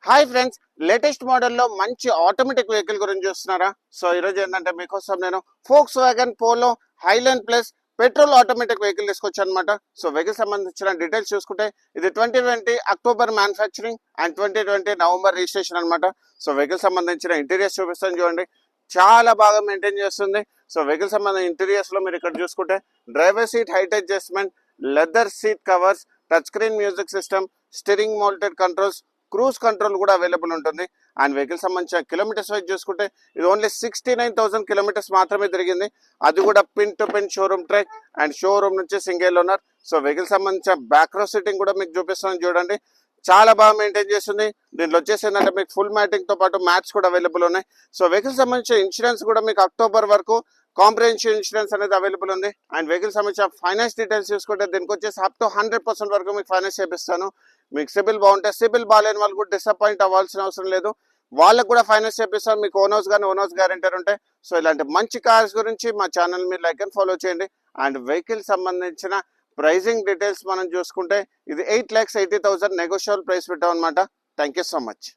Hi friends, latest మోడల్లో మంచి automatic vehicle గురించి చూస్తున్నారా? సో ఈరోజు ఏంటంటే మీకోసం నేను Volkswagen Polo Highline plus petrol automatic vehicle తీసుకొచ్చాను అనమాట. సో వెహికల్ సంబంధించిన డీటెయిల్స్ చూసుకుంటే ఇది 2020 October manufacturing and 2020 November registration అనమాట. సో వెహికల్ సంబంధించిన ఇంటీరియర్స్ చూపిస్తాను చూడండి, చాలా బాగా మెయింటైన్ చేస్తుంది. సో వెహికల్ సంబంధించిన ఇంటీరియర్స్ లో మీరు ఇక్కడ చూసుకుంటే driver seat height adjustment, leather seat covers, touch screen music system, steering mounted controls, cruise control కూడా అవైలబుల్ ఉంటుంది. అండ్ వెహికల్ సంబంధించిన కిలోమీటర్స్ వైజ్ చూసుకుంటే ఇది ఓన్లీ 69,000 కిలోమీటర్స్ మాత్రమే తిరిగింది. అది కూడా pin to pin showroom track and showroom నుంచి సింగిల్ ఓనర్. సో వెహికల్ సంబంధించిన బ్యాక్ రో సీటింగ్ కూడా మీకు చూపిస్తాను చూడండి, చాలా బాగా మెయింటైన్ చేస్తుంది. దీంట్లో వచ్చేసి ఏంటంటే మీకు ఫుల్ మ్యాటింగ్ తో పాటు మ్యాట్స్ కూడా అవైలబుల్ ఉన్నాయి. సో వెహికల్ సంబంధించిన ఇన్సూరెన్స్ కూడా మీకు అక్టోబర్ వరకు కాంప్రహెన్సివ్ ఇన్సూరెన్స్ అనేది అవైలబుల్ ఉంది. అండ్ వెహికల్ సంబంధించిన ఫైనాన్స్ డీటెయిల్స్ చూసుకుంటే దీనికి వచ్చేసి అప్ టు 100% వరకు మీకు ఫైనాన్స్ చేపిస్తాను. మీకు సిబిల్ బాగుంటే, సిబిల్ బాగాలేని వాళ్ళు కూడా డిసప్పాయింట్ అవ్వాల్సిన అవసరం లేదు, వాళ్ళకు కూడా ఫైనాన్స్ చేపిస్తాను. మీకు ఓనర్స్ కానీ ఓనర్స్ గ్యారెంటర్ ఉంటాయి. సో ఇలాంటి మంచి కార్స్ గురించి మా ఛానల్ మీరు లైక్ అండ్ ఫాలో చేయండి. అండ్ వెహికల్ సంబంధించిన ప్రైజింగ్ డీటెయిల్స్ మనం చూసుకుంటే ఇది 8,80,000 నెగోషియబుల్ ప్రైస్ పెట్టాం అనమాట. Thank you so much.